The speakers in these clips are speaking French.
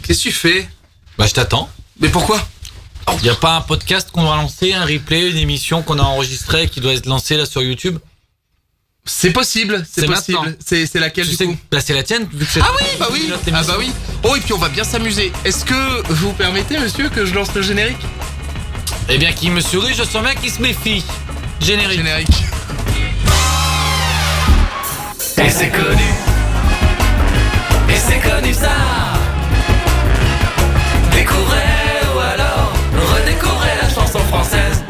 Qu'est-ce que tu fais? Bah je t'attends. Mais pourquoi? Y a pas un podcast qu'on doit lancer, un replay, une émission qu'on a enregistrée qui doit être lancée là sur YouTube? C'est possible, c'est possible. maintenant. C'est laquelle du coup? Bah c'est la tienne vu que c'est... Ah oui, bah oui. notre Ah émission. bah oui. Oh, et puis on va bien s'amuser. Est-ce que vous permettez, monsieur, que je lance le générique? Eh bien qui me sourit, je sens bien qu'il se méfie. Générique. Générique. Et c'est connu. Et c'est connu ça. Découvrez ou alors redécouvrez la chanson française.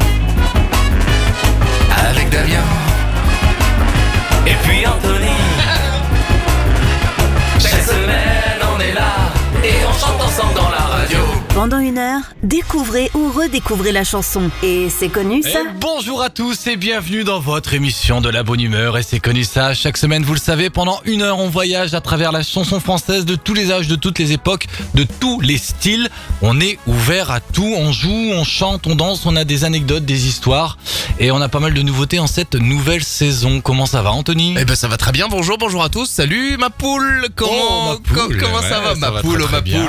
Avec Damien. Et puis Anthony. Chaque semaine on est là et on chante ensemble dans la radio. Pendant une heure, découvrez ou redécouvrez la chanson. Et c'est connu ça? Et bonjour à tous et bienvenue dans votre émission de la bonne humeur. Et c'est connu ça, chaque semaine vous le savez, pendant une heure on voyage à travers la chanson française de tous les âges, de toutes les époques, de tous les styles. On est ouvert à tout, on joue, on chante, on danse, on a des anecdotes, des histoires. Et on a pas mal de nouveautés en cette nouvelle saison. Comment ça va Anthony? Eh ben ça va très bien, bonjour à tous. Salut ma poule, comment ça va ma poule, très, très ma bien,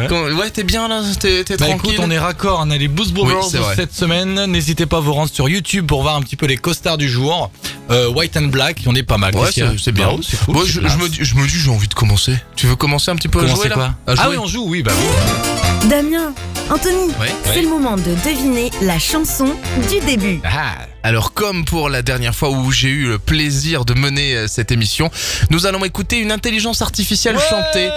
poule. Ouais, t'es bien là, t'es Bah tranquille. écoute, on est raccord, on a les Boost Brothers Oui, c'est vrai. cette semaine. N'hésitez pas à vous rendre sur YouTube pour voir un petit peu les costards du jour. White and Black, on est pas mal. Ouais, Qu'est-ce qu'il y a? c'est bien. Bah, c'est cool. Ouais, c'est je classe. me dis, j'ai envie de commencer. Tu veux commencer un petit peu à Comment jouer c'est là? quoi? À jouer. Ah oui, on joue, oui, bah oui. Damien, Anthony, Ouais. c'est le moment de deviner la chanson du début. Ah. Alors comme pour la dernière fois où j'ai eu le plaisir de mener cette émission, nous allons écouter une intelligence artificielle chanter.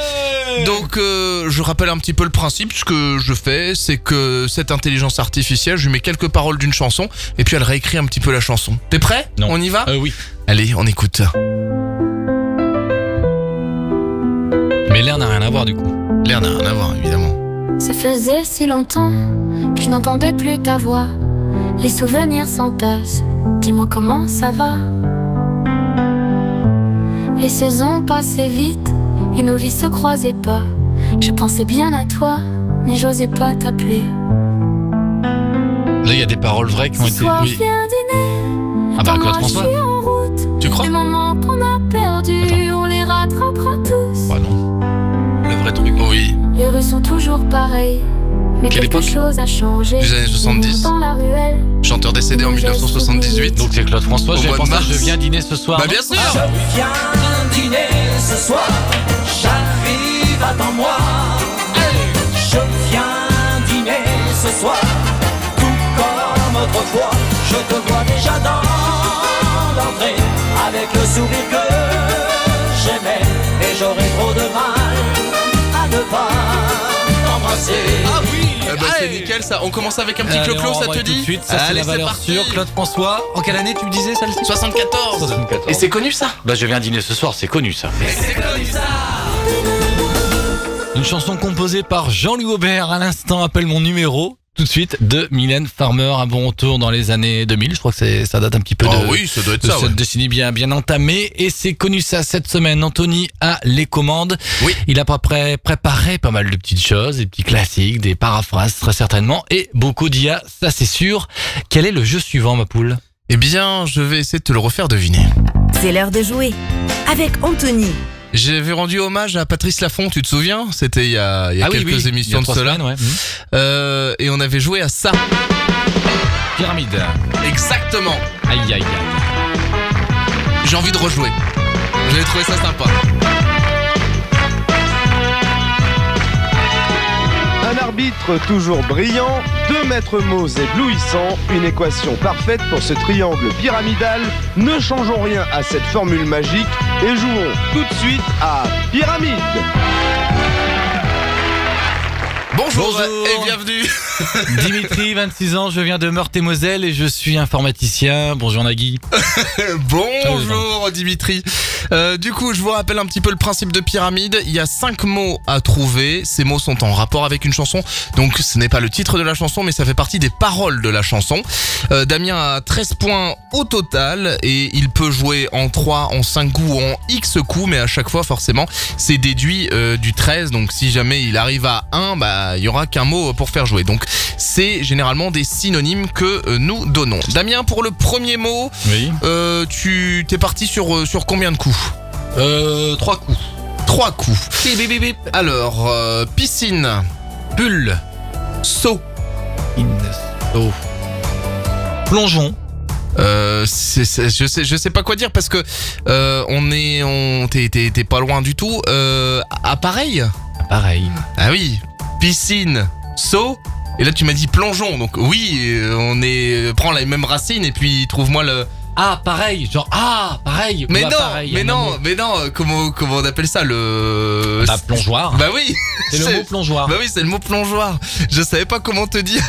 Donc je rappelle un petit peu le principe. Ce que je fais, c'est que cette intelligence artificielle, je lui mets quelques paroles d'une chanson et puis elle réécrit un petit peu la chanson. T'es prêt? Non. On y va? Oui. Allez, on écoute. Mais l'air n'a rien à voir du coup. L'air n'a rien à voir, évidemment. Ça faisait si longtemps que je n'entendais plus ta voix. Les souvenirs s'entassent, dis-moi comment ça va. Les saisons passaient vite et nos vies se croisaient pas. Je pensais bien à toi, mais j'osais pas t'appeler. Là, il y a des paroles vraies qui ont Ce été... soir Oui. viens dîner. Ah bah, Attends-moi, Claude je François. suis en route. Tu crois? Les moments qu'on a perdus, Attends. on les rattrapera tous. Ah non. Le vrai truc. Oui. Les rues sont toujours pareilles, mais Quelle quelque époque? chose a changé. Des années 70. Dans la ruelle. Chanteur décédé en 1978. Donc c'est Claude François, Au j'ai mois de pensé mars. je viens dîner ce soir. Bah non bien sûr. Je viens dîner ce soir, j'arrive, attends-moi. Je viens dîner ce soir, tout comme autrefois. Je te vois déjà dans l'entrée, avec le sourire que j'aimais. Et j'aurais trop de mal à ne pas t'embrasser. Ah oui. Bah c'est nickel ça. On commence avec un petit Allez, clo-clo, on ça va te tout de dit? suite, ça c'est Allez, la valeur parti. sûre. Claude François, en quelle année tu me disais celle-ci? 74. 74. Et c'est connu ça? Bah je viens dîner ce soir, c'est connu ça. C'est connu ça. Une chanson composée par Jean-Louis Aubert à l'instant, appelle mon numéro. Tout de suite de Mylène Farmer, un bon retour dans les années 2000. Je crois que ça date un petit peu Ah de, oui, ça doit être de ça, cette ouais. décennie bien entamée. Et c'est connu ça cette semaine. Anthony a les commandes. Oui. Il a préparé pas mal de petites choses, des petits classiques, des paraphrases très certainement. Et beaucoup d'IA, ça c'est sûr. Quel est le jeu suivant, ma poule? Eh bien, je vais essayer de te le refaire deviner. C'est l'heure de jouer avec Anthony. J'avais rendu hommage à Patrice Laffont, tu te souviens? C'était il y a quelques émissions Il y a de 3 cela. semaines, ouais. Et on avait joué à ça. Pyramide. Exactement. Aïe aïe aïe. J'ai envie de rejouer. J'avais trouvé ça sympa. Un arbitre toujours brillant, 2 maîtres mots éblouissants, une équation parfaite pour ce triangle pyramidal. Ne changeons rien à cette formule magique et jouons tout de suite à Pyramide. Bonjour, Bonjour. et bienvenue. Dimitri, 26 ans, je viens de Meurthe-et-Moselle et je suis informaticien. Bonjour Nagui. Bonjour Dimitri. Du coup, je vous rappelle un petit peu le principe de pyramide. Il y a 5 mots à trouver. Ces mots sont en rapport avec une chanson. Donc ce n'est pas le titre de la chanson, mais ça fait partie des paroles de la chanson. Damien a 13 points au total et il peut jouer en 3, en 5 coups ou en X coups, mais à chaque fois forcément c'est déduit du 13. Donc si jamais il arrive à 1, bah il y aura qu'un mot pour faire jouer. Donc c'est généralement des synonymes que nous donnons. Damien, pour le premier mot, Oui. tu t'es parti sur combien de coups? 3 coups. 3 coups. Alors, piscine, Pull. saut. Oh. Plongeon. Je sais pas quoi dire parce que t'es pas loin du tout. Appareil. Pareil. Ah oui. Piscine, saut. Et là tu m'as dit plongeon. Donc oui, prends les mêmes racines et puis trouve-moi le. Ah, pareil. Genre, pareil. Mais Bah, non, pareil, mais un non, mot. mais non. Comment on appelle ça le. Bah, plongeoir. Bah oui. C'est le mot plongeoir. Bah oui, c'est le mot plongeoir. Je savais pas comment te dire.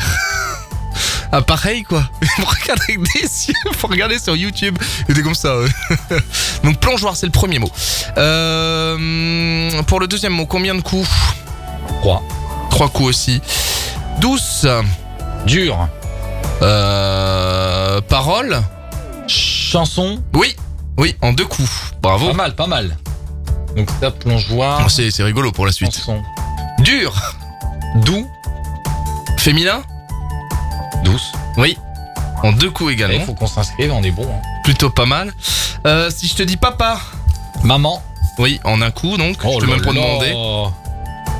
Ah pareil quoi. Faut regarder avec des yeux. Faut regarder sur YouTube. C'était comme ça. Ouais. Donc plongeoir, c'est le premier mot. Pour le deuxième mot, combien de coups? 3. 3 coups aussi. Douce. Dur. Parole. Chanson. Oui. Oui, en 2 coups. Bravo. Pas mal, pas mal. Donc ça, plongeoir. Oh, c'est rigolo pour la suite. Chanson. Dur. Doux. Féminin. Douce. Oui. En 2 coups également. Il faut qu'on s'inscrive, on est bon. Hein. Plutôt pas mal. Si je te dis papa. Maman. Oui, en un coup donc. Je peux même pas demander.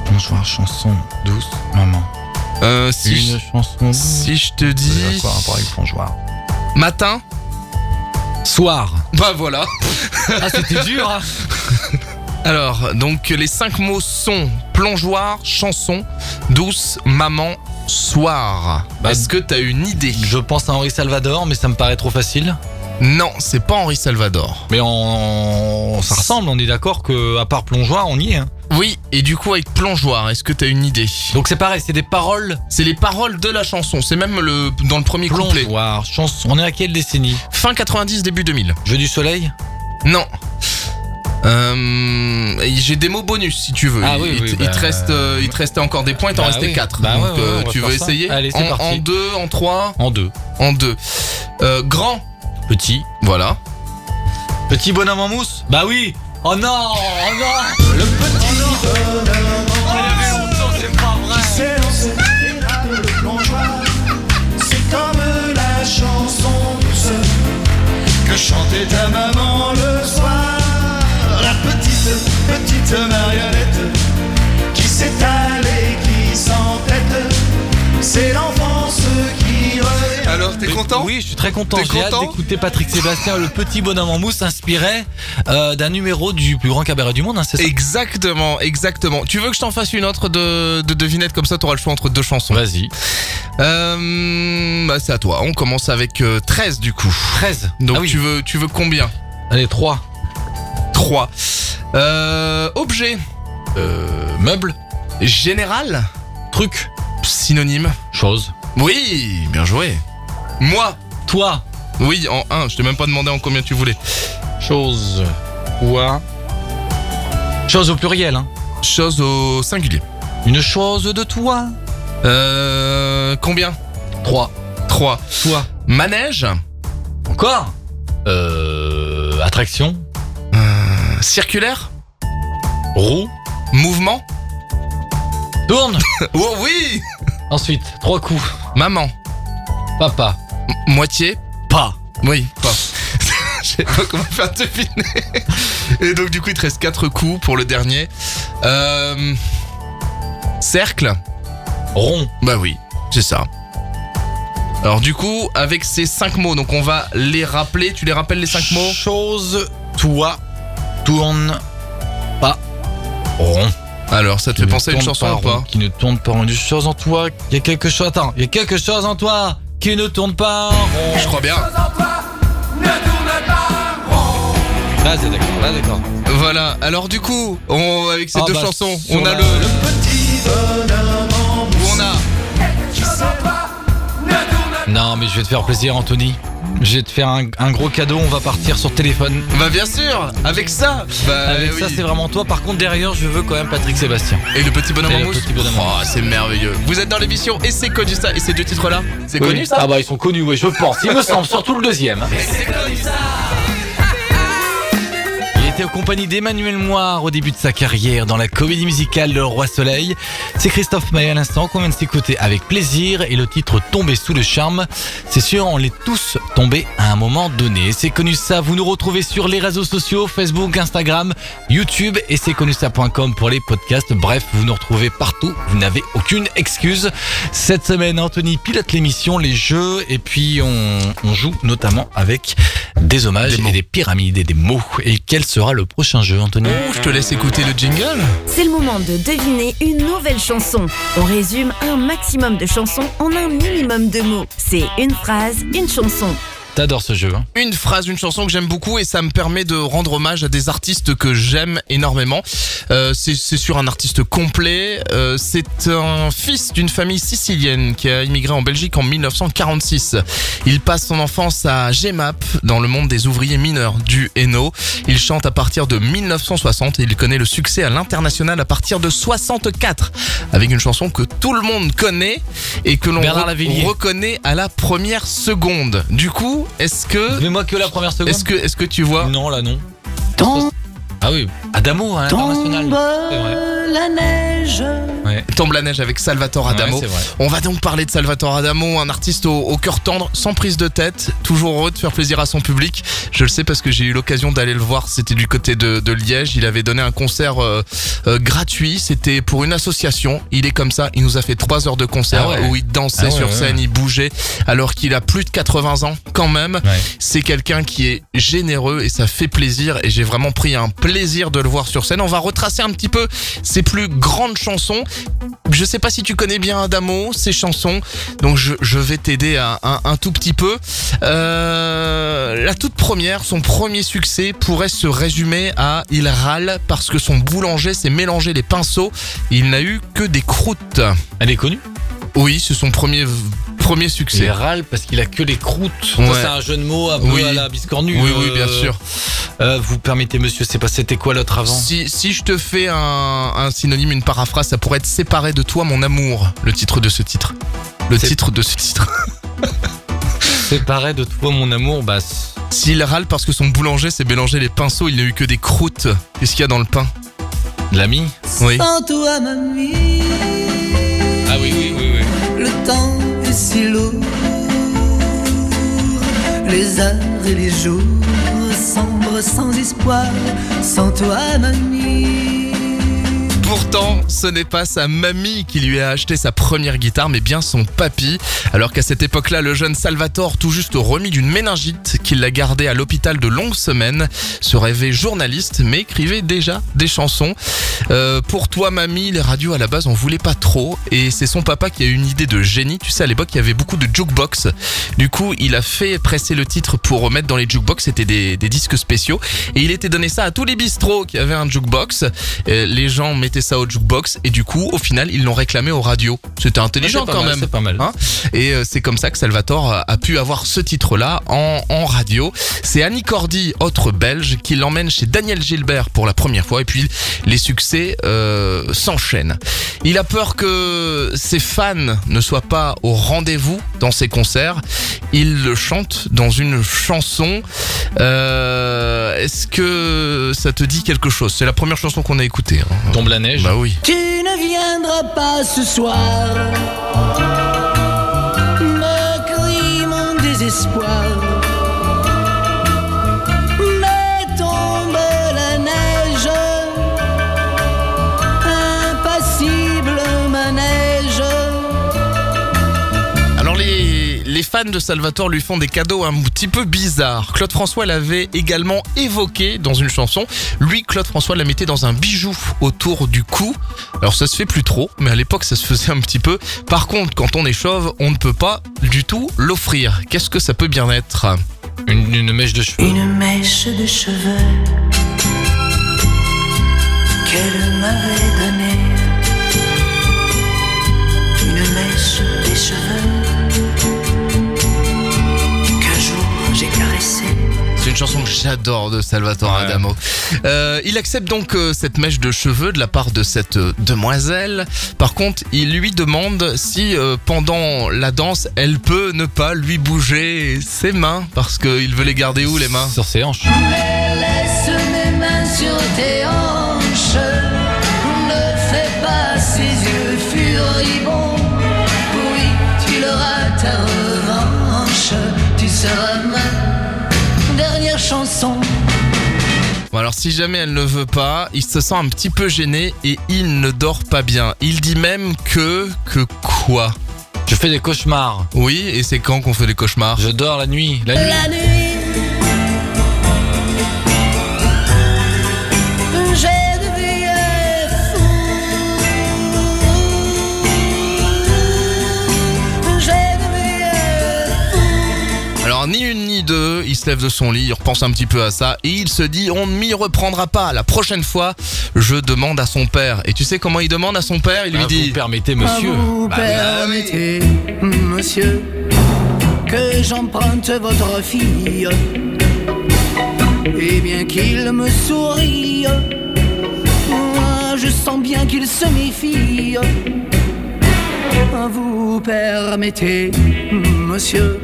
Plongeoir, chanson, douce, maman. Si Une chanson douce. Si je te dis Quoi rapport avec plongeoir? matin. Soir. Bah voilà. Ah, c'était dur, hein. Alors, donc les 5 mots sont plongeoir, chanson, douce, maman, soir. Bah, Est-ce que t'as une idée? Je pense à Henri Salvador, mais ça me paraît trop facile. Non, c'est pas Henri Salvador. Mais ça ressemble, on est d'accord que à part plongeoir, on y est. Hein. Oui, et du coup avec plongeoir, est-ce que t'as une idée? Donc c'est pareil, c'est des paroles. C'est les paroles de la chanson, c'est même dans le premier couplet. Plongeoir, chanson. On est à quelle décennie? Fin 90, début 2000. Jeu du soleil? Non. J'ai des mots bonus si tu veux. Ah oui, il te restait encore des points, il t'en restait oui. 4. Bah donc ouais, on va tu faire veux ça. essayer? Allez, c'est parti. En 2, en 3? En 2. En 2. Grand. Petit. Voilà. Petit bonhomme en mousse? Bah oui. Oh non, oh non. Le petit bonhomme. Oh, il y avait longtemps, c'est pas vrai. C'est lancé et là le plongeoir. C'est comme la chanson douce que chantait ta maman le soir. La petite marionnette qui s'étale et qui s'entête. C'est l'enfance qui revient. Alors, t'es content? Oui, je suis très content. T'es J'ai hâte content d'écouter Patrick Sébastien, le petit bonhomme en mousse, inspiré d'un numéro du plus grand cabaret du monde, hein, c'est ça? Exactement, exactement. Tu veux que je t'en fasse une autre de devinette comme ça, t'auras le choix entre 2 chansons. Vas-y. Bah c'est à toi. On commence avec 13 du coup. 13. Donc Ah oui. tu veux combien? Allez, 3. 3. Objet. Meuble. Général. Truc. Synonyme. Chose. Oui, bien joué. Moi. Toi. Oui, en 1. Je t'ai même pas demandé en combien tu voulais. Chose. Quoi? Chose au pluriel, hein. Chose au singulier. Une chose de toi. Combien? 3. 3. Toi. Manège. Encore? Attraction. Circulaire. Roue. Mouvement. Tourne. Oh oui. Ensuite, 3 coups. Maman. Papa. Moitié. Pas. Oui, pas. Je sais pas comment faire deviner. Et donc du coup il te reste 4 coups pour le dernier. Cercle. Rond. Bah oui, c'est ça. Alors du coup avec ces 5 mots, donc on va les rappeler. Tu les rappelles les 5 mots? Chose. Toi. Tourne. Pas. Rond. Alors ça te fait penser à une chanson ou pas? Qui ne tourne pas rond. Une chose en toi. Il y a quelque chose. Attends. Il y a quelque chose en toi qui ne tourne pas rond. Je crois bien. Là, c'est d'accord. Là, d'accord. Voilà, alors du coup, avec ces 2 chansons, sur on a la- le petit bonhomme en mousse. On a Non, mais je vais te faire plaisir, Anthony. Je vais te faire un gros cadeau. On va partir sur téléphone. Bah bien sûr, avec ça. Bah, Avec oui. ça, c'est vraiment toi. Par contre, derrière, je veux quand même Patrick Sébastien. Et le petit bonhomme Et en le mousse. petit bonhomme en Oh, c'est merveilleux. Vous êtes dans l'émission et c'est connu ça. Et ces 2 titres-là, c'est connu ça? Ah bah, ils sont connus, oui, je pense. Il me semble, surtout le deuxième. Il était en compagnie d'Emmanuel Moire au début de sa carrière dans la comédie musicale Le Roi Soleil. C'est Christophe Maé à l'instant qu'on vient de s'écouter avec plaisir et le titre Tombé sous le charme. C'est sûr, on l'est tous tombés à un moment donné. C'est connu ça, vous nous retrouvez sur les réseaux sociaux, Facebook, Instagram, YouTube et c'est connu ça.com pour les podcasts. Bref, vous nous retrouvez partout, vous n'avez aucune excuse. Cette semaine, Anthony pilote l'émission, les jeux et puis on joue notamment avec des hommages et des pyramides et des mots. Et quel sera le prochain jeu, Anthony? Oh, je te laisse écouter le jingle. C'est le moment de deviner une nouvelle chanson. On résume un maximum de chansons en un minimum de mots. C'est une phrase, une chanson. T'adores ce jeu, hein? Une phrase, une chanson que j'aime beaucoup et ça me permet de rendre hommage à des artistes que j'aime énormément. C'est sur un artiste complet. C'est un fils d'une famille sicilienne qui a immigré en Belgique en 1946. Il passe son enfance à Gemap, dans le monde des ouvriers mineurs du Hainaut. Il chante à partir de 1960 et il connaît le succès à l'international à partir de 64 avec une chanson que tout le monde connaît et que l'on reconnaît à la première seconde. Du coup, est-ce que... Mais moi que la première seconde. Est-ce que tu vois? Non, là non. Ah oui, Adamo, hein, international. C'est vrai. La neige. Ouais. Tombe la neige avec Salvatore Adamo. Ouais, c'est vrai. On va donc parler de Salvatore Adamo, un artiste au cœur tendre, sans prise de tête, toujours heureux de faire plaisir à son public. Je le sais parce que j'ai eu l'occasion d'aller le voir, c'était du côté de Liège. Il avait donné un concert gratuit, c'était pour une association. Il est comme ça, il nous a fait 3 heures de concert où il dansait sur scène, il bougeait, alors qu'il a plus de 80 ans quand même. Ouais. C'est quelqu'un qui est généreux et ça fait plaisir et j'ai vraiment pris un plaisir de le voir sur scène. On va retracer un petit peu ses plus grandes chansons. Je sais pas si tu connais bien Adamo, ses chansons, donc je vais t'aider un tout petit peu. La toute première, son premier succès pourrait se résumer à « Il râle parce que son boulanger s'est mélangé les pinceaux, il n'a eu que des croûtes ». Elle est connue? Oui, c'est son premier succès. Il râle parce qu'il a que les croûtes. Ouais. Ça, c'est un jeu de mots un peu à la biscornue. Oui, bien sûr. Vous permettez, monsieur, c'était quoi l'autre avant? Si je te fais un synonyme, une paraphrase, ça pourrait être « Séparé de toi, mon amour », le titre de ce titre. Titre de ce titre. Séparé de toi, mon amour, bah... S'il râle parce que son boulanger s'est mélangé les pinceaux, il n'a eu que des croûtes. Qu'est-ce qu'il y a dans le pain? De l'ami? Oui. Sans toi, mamie. Ah oui. Le temps est si lourd. Les heures et les jours sombres sans espoir. Sans toi, mamie. Pourtant, ce n'est pas sa mamie qui lui a acheté sa première guitare, mais bien son papy. Alors qu'à cette époque-là, le jeune Salvatore, tout juste remis d'une méningite, qu'il l'a gardé à l'hôpital de longues semaines, se rêvait journaliste, mais écrivait déjà des chansons. Pour toi, mamie, les radios à la base, on voulait pas trop. Et c'est son papa qui a eu une idée de génie. Tu sais, à l'époque, il y avait beaucoup de jukebox. Du coup, il a fait presser le titre pour remettre dans les jukebox. C'était des disques spéciaux. Et il était donné ça à tous les bistrots qui avaient un jukebox. Les gens mettaient ça au jukebox et du coup au final ils l'ont réclamé aux radios. C'était intelligent quand même. C'est pas mal. Hein, et c'est comme ça que Salvatore a pu avoir ce titre là en radio. C'est Annie Cordy, autre belge, qui l'emmène chez Daniel Gilbert pour la première fois et puis les succès s'enchaînent. Il a peur que ses fans ne soient pas au rendez-vous dans ses concerts. Il le chante dans une chanson. Est-ce que ça te dit quelque chose? C'est la première chanson qu'on a écoutée. Hein. Tombe la neige. Bah oui. Tu ne viendras pas ce soir. Me crie mon désespoir. Mais tombe la neige. Impassible manège. Alors les fans de Salvatore lui font des cadeaux un petit peu bizarres. Claude François l'avait également évoqué dans une chanson. Lui, Claude François la mettait dans un bijou autour du cou. Alors ça se fait plus trop, mais à l'époque ça se faisait un petit peu. Par contre, quand on est chauve, on ne peut pas du tout l'offrir. Qu'est-ce que ça peut bien être? Une mèche de cheveux. Une mèche de cheveux qu'elle m'avait donnée. Une mèche des cheveux qu'un jour j'ai caressée. C'est une chanson que j'adore de Salvatore Adamo. Il accepte donc cette mèche de cheveux de la part de cette demoiselle. Par contre, il lui demande si pendant la danse, elle peut ne pas lui bouger ses mains parce qu'il veut les garder où les mains? Sur ses hanches. Mais laisse mes mains sur tes hanches. Ne fais pas ses yeux furibonds. Oui, tu l'auras ta revanche. Tu seras ma dernière chanson. Bon alors si jamais elle ne veut pas, il se sent un petit peu gêné et il ne dort pas bien. Il dit même que quoi? Je fais des cauchemars. Oui, et c'est quand qu'on fait des cauchemars? Je dors la nuit. La nuit. La nuit, j'ai deviné fou. J'ai deviné fou. Alors ni une ni deux, il se lève de son lit, il repense un petit peu à ça et il se dit on ne m'y reprendra pas. La prochaine fois, je demande à son père. Et tu sais comment il demande à son père? Il lui dit Vous permettez, monsieur. Vous permettez, monsieur, que j'emprunte votre fille. Et bien qu'il me sourie, moi je sens bien qu'il se méfie. Vous permettez, monsieur,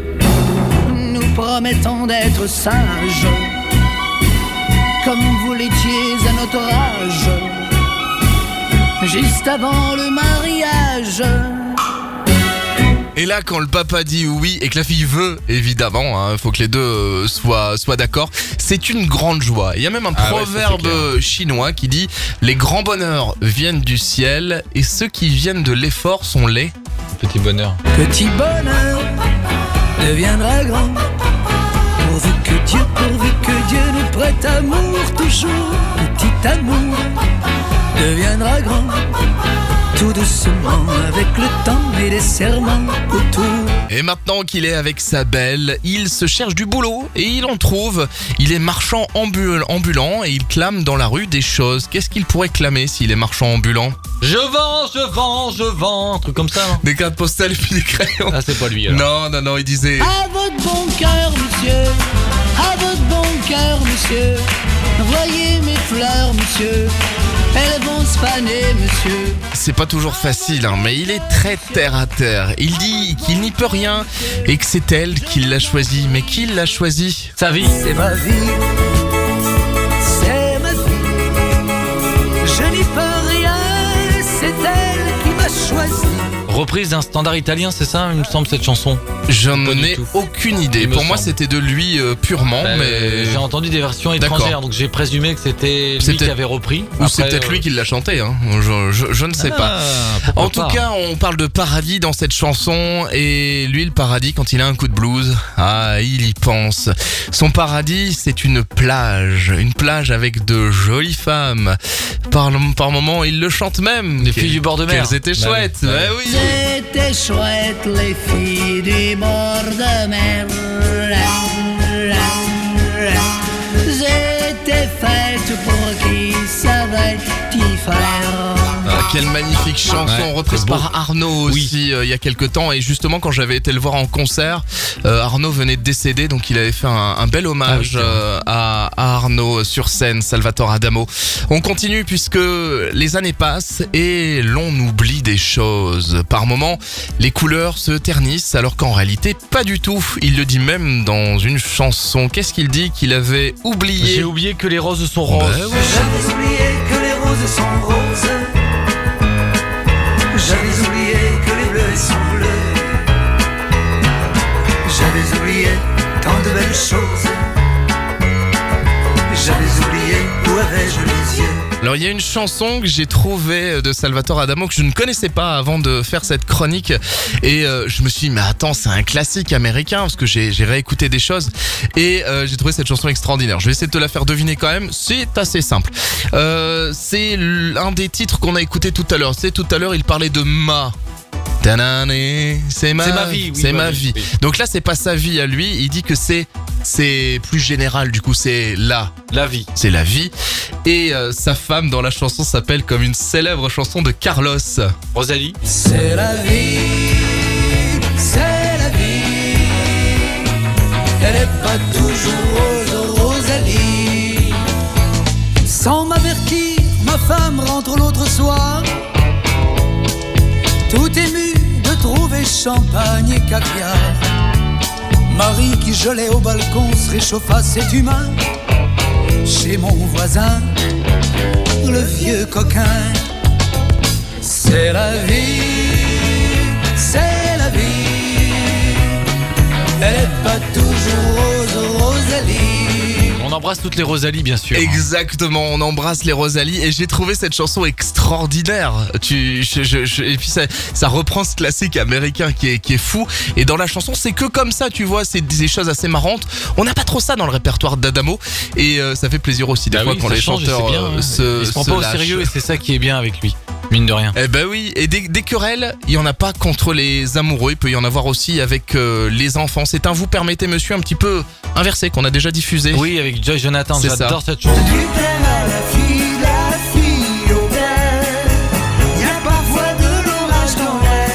nous promettons d'être sages, comme vous l'étiez à notre âge, juste avant le mariage. Et là, quand le papa dit oui et que la fille veut, évidemment, faut que les deux soient d'accord, c'est une grande joie. Il y a même un proverbe chinois qui dit « Les grands bonheurs viennent du ciel et ceux qui viennent de l'effort sont les... » Petit bonheur. Petit bonheur deviendra grand, pourvu que Dieu nous prête amour toujours. Petit amour deviendra grand, tout doucement avec le temps et les serments autour. Et maintenant qu'il est avec sa belle, il se cherche du boulot et il en trouve. Il est marchand ambulant et il clame dans la rue des choses. Qu'est-ce qu'il pourrait clamer s'il est marchand ambulant? Je vends, un truc comme ça. Non, Des cartes postales et puis des crayons. ah, c'est pas lui alors. Non, il disait... À votre bon cœur, monsieur, à votre bon cœur, monsieur, voyez mes fleurs, monsieur, elles vont se faner, monsieur. C'est pas toujours facile, mais il est très terre à terre. Il dit qu'il n'y peut rien et que c'est elle qui l'a choisi. Mais qui l'a choisi? Sa vie. C'est ma vie, c'est ma vie, je n'y peux rien, c'est elle qui m'a choisi. Reprise d'un standard italien, c'est ça, il me semble, cette chanson? J'en Pas du ai tout. aucune idée. Il me Pour moi, semble. c'était de lui purement, mais... J'ai entendu des versions étrangères, D'accord. donc j'ai présumé que c'était lui C'était- qui avait repris. Ou c'est Après, peut-être lui qui l'a chanté, je ne sais pas. pourquoi En tout pas. cas, on parle de paradis dans cette chanson et lui, le paradis, quand il a un coup de blues, il y pense. Son paradis, c'est une plage avec de jolies femmes. Par moments, il le chante même. Des filles du bord de mer. Qu'elles étaient Bah chouettes. oui. Ouais, oui. C'était chouette les filles du bord de mer. C'était faites pour qui savait y faire. Quelle magnifique chanson, Ouais, reprise c'est beau. par Arnaud aussi il y a quelques temps. Et justement, quand j'avais été le voir en concert, Arnaud venait de décéder, donc il avait fait un bel hommage Ah oui, c'est à Arnaud sur scène, Salvatore Adamo. On continue puisque les années passent et l'on oublie des choses. Par moments, les couleurs se ternissent, alors qu'en réalité, pas du tout. Il le dit même dans une chanson. Qu'est-ce qu'il dit qu'il avait oublié? J'ai oublié que les roses sont roses. Bah ouais. J'avais oublié que les roses sont roses. J'avais oublié que les bleus sont bleus. J'avais oublié tant de belles choses. J'avais oublié où avais-je les yeux. Alors il y a une chanson que j'ai trouvée de Salvatore Adamo que je ne connaissais pas avant de faire cette chronique et je me suis dit mais attends, c'est un classique américain parce que j'ai réécouté des choses et j'ai trouvé cette chanson extraordinaire. Je vais essayer de te la faire deviner quand même, c'est assez simple. C'est un des titres qu'on a écouté tout à l'heure. C'est tout à l'heure il parlait de ma. C'est ma vie, oui, c'est bah ma oui, vie. oui. Donc là c'est pas sa vie à lui, il dit que c'est plus général, du coup c'est La vie. c'est la vie. Et sa femme dans la chanson s'appelle comme une célèbre chanson de Carlos. Rosalie. C'est la vie, c'est la vie. Elle est pas toujours rose, Rosalie. Sans m'avertir, ma femme rentre l'autre soir, tout ému de trouver champagne et caviar. Marie qui gelait au balcon se réchauffa, c'est humain. chez mon voisin, le vieux coquin. C'est la vie, c'est la vie. Elle est pas toujours rose, Rosalie. On embrasse toutes les Rosalie, bien sûr. Exactement, on embrasse les Rosalie et j'ai trouvé cette chanson extraordinaire. Et puis ça reprend ce classique américain qui est fou. Et dans la chanson, c'est que comme ça, tu vois, c'est des choses assez marrantes. On n'a pas trop ça dans le répertoire d'Adamo et ça fait plaisir aussi des fois quand les chanteurs il se prend pas au sérieux et c'est ça qui est bien avec lui. Mine de rien. Eh ben oui, et des querelles, il y en a pas contre les amoureux, il peut y en avoir aussi avec les enfants. C'est un Vous permettez monsieur un petit peu inversé qu'on a déjà diffusé. Oui, avec Joy Jonathan, C'est j'adore ça. cette chanson. Du père à la fille au père, y a parfois de l'orage dans l'air.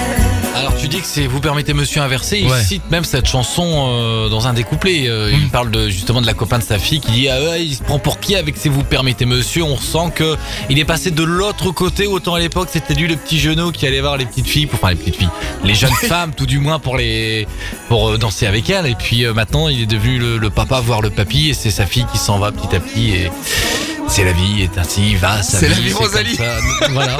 Alors tu dis que c'est Vous permettez monsieur inversé, il Ouais. cite même cette chanson dans un des couplets. Il parle justement de la copain de sa fille qui dit ah ouais, il se prend pour qui avec ses Vous permettez monsieur. On ressent que il est passé de l'autre côté. Autant à l'époque c'était lui le petit genou qui allait voir les petites filles, les jeunes femmes tout du moins pour danser avec elles. Et puis maintenant il est devenu le papa voir le papy et c'est sa fille qui s'en va petit à petit et c'est la vie est ainsi va sa C'est vie. la vie, comme Rosalie. ça. Voilà.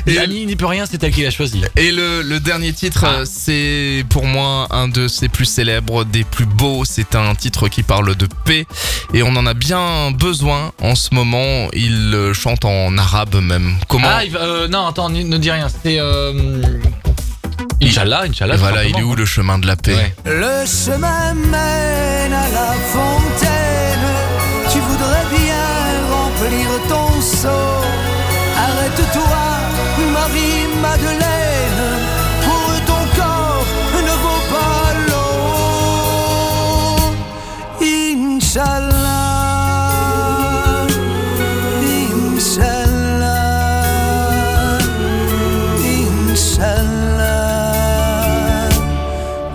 Et Annie n'y peut rien, c'est elle qui l'a choisi. Et le dernier titre, c'est pour moi un de ses plus célèbres, des plus beaux. C'est un titre qui parle de paix et on en a bien besoin en ce moment. Il chante en arabe même. Comment Non, attends, ne dis rien. C'était Inch'Allah. Voilà, il est simplement. où le chemin de la paix? Ouais. Le chemin mène à la fontaine. Tu voudrais bien remplir ton seau. Arrête-toi, Marie-Madeleine, pour ton corps ne vaut pas l'eau. Inch'Allah, Inch'Allah, Inch'Allah,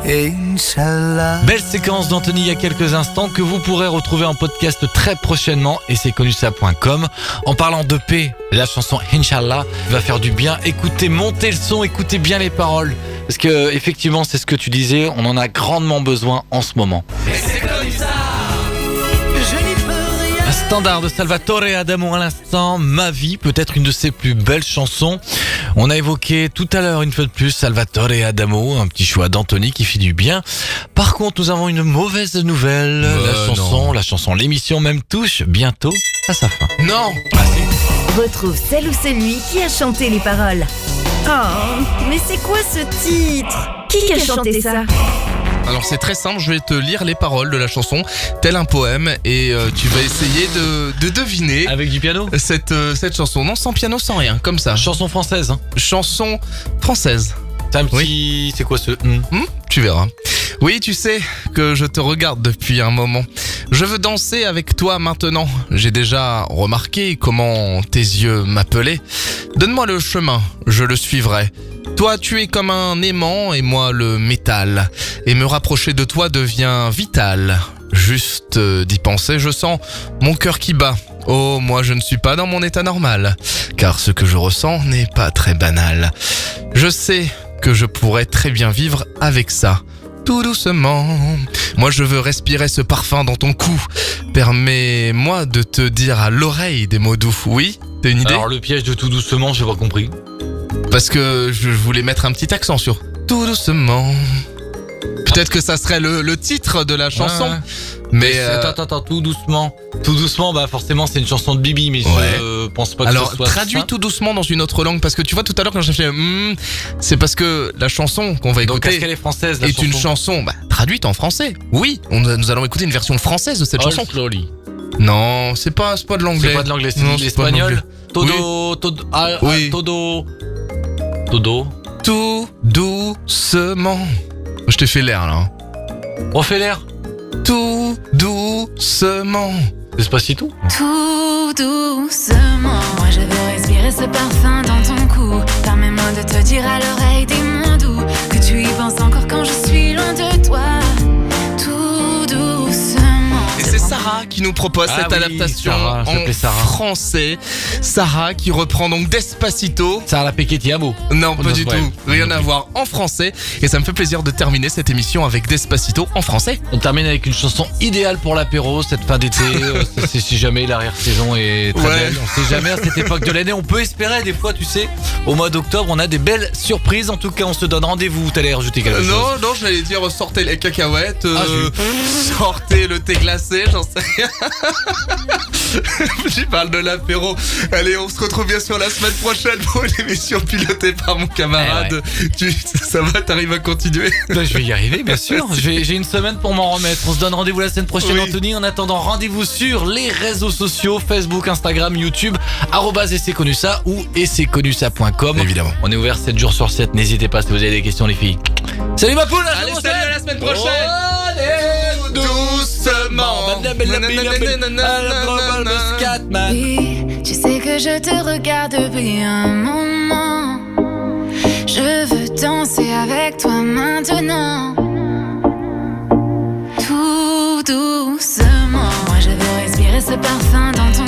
Inch'Allah. Belle séquence d'Anthony il y a quelques instants que vous pourrez retrouver en podcast très prochainement et c'est connu ça.com. En parlant de paix, la chanson Inch'Allah va faire du bien. Écoutez, montez le son, écoutez bien les paroles parce que effectivement c'est ce que tu disais, on en a grandement besoin en ce moment. Un standard de Salvatore Adamo à l'instant, Ma vie, peut-être une de ses plus belles chansons. On a évoqué tout à l'heure une fois de plus Salvatore Adamo, un petit choix d'Anthony qui fait du bien. Par contre, nous avons une mauvaise nouvelle. La chanson, l'émission même touche bientôt à sa fin. Non. Ah, si. Retrouve celle ou celui qui a chanté les paroles. Oh, mais c'est quoi ce titre? Qui a chanté ça? Alors c'est très simple, je vais te lire les paroles de la chanson tel un poème et tu vas essayer de deviner Avec du piano. cette chanson. Non, sans piano, sans rien, comme ça. Chanson française. Hein. Chanson française. C'est un petit... C'est quoi ce... Tu verras. Oui, tu sais que je te regarde depuis un moment. Je veux danser avec toi maintenant. J'ai déjà remarqué comment tes yeux m'appelaient. Donne-moi le chemin, je le suivrai. Toi, tu es comme un aimant et moi le métal. Et me rapprocher de toi devient vital. Juste d'y penser, je sens mon cœur qui bat. Oh, moi je ne suis pas dans mon état normal. Car ce que je ressens n'est pas très banal. Je sais que je pourrais très bien vivre avec ça. Tout doucement. Moi je veux respirer ce parfum dans ton cou. Permets-moi de te dire à l'oreille des mots doux. Oui, t'as une idée? Alors le piège de tout doucement, j'ai pas compris. Parce que je voulais mettre un petit accent sur tout doucement. Peut-être que ça serait le titre de la chanson. Ouais. Mais Attends, tout doucement. Tout doucement, bah forcément c'est une chanson de Bibi, mais je pense pas que alors ce soit traduis ça. tout doucement dans une autre langue. Parce que tu vois tout à l'heure quand j'ai fait c'est parce que la chanson qu'on va Donc écouter est-ce qu'elle est française la est une chanson traduite en français. Oui, nous allons écouter une version française de cette chanson. Slowly. Non, c'est pas de l'anglais. C'est pas de l'anglais, c'est Non, de c'est pas de l'espagnol. l'anglais. Oui. Todo. Tout doucement. Je t'ai fait l'air là. Refais l'air. Tout doucement. Despacito. Tout doucement, moi je veux respirer ce parfum dans ton cou. Permets-moi de te dire à l'oreille des mots doux, que tu y penses encore quand je suis loin de toi. Tout doucement. Et c'est Sarah qui qui nous propose Ah cette oui, adaptation Sarah, je en l'appelais Sarah. français. Sarah qui reprend donc Despacito. Ça a la Pequetti Amo. Non, Oh, pas non, du ouais. tout. Rien à voir en français. Et ça me fait plaisir de terminer cette émission avec Despacito en français. On termine avec une chanson idéale pour l'apéro cette fin d'été. C'est si jamais l'arrière-saison est très Ouais. belle. On sait jamais à cette époque de l'année. On peut espérer des fois, tu sais, au mois d'octobre, on a des belles surprises. En tout cas, on se donne rendez-vous. T'allais rajouter quelque chose? Non, j'allais dire sortez les cacahuètes, sortez le thé glacé, j'en sais rien. J'y parle de l'apéro. Allez, on se retrouve bien sûr la semaine prochaine pour une émission pilotée par mon camarade. Ça va, t'arrives à continuer? Bah, je vais y arriver, bien sûr. J'ai une semaine pour m'en remettre. On se donne rendez-vous la semaine prochaine, Oui. Anthony. En attendant, rendez-vous sur les réseaux sociaux, Facebook, Instagram, YouTube, @essayconnusa ou essayconnusa.com. Évidemment. On est ouvert 7 jours sur 7. N'hésitez pas si vous avez des questions, les filles. Salut ma poule, Allez, salut, à la semaine prochaine. Allez, Doucement. Oui, tu sais que je te regarde depuis un moment. Je veux danser avec toi maintenant. Tout doucement. Moi je veux respirer ce parfum dans ton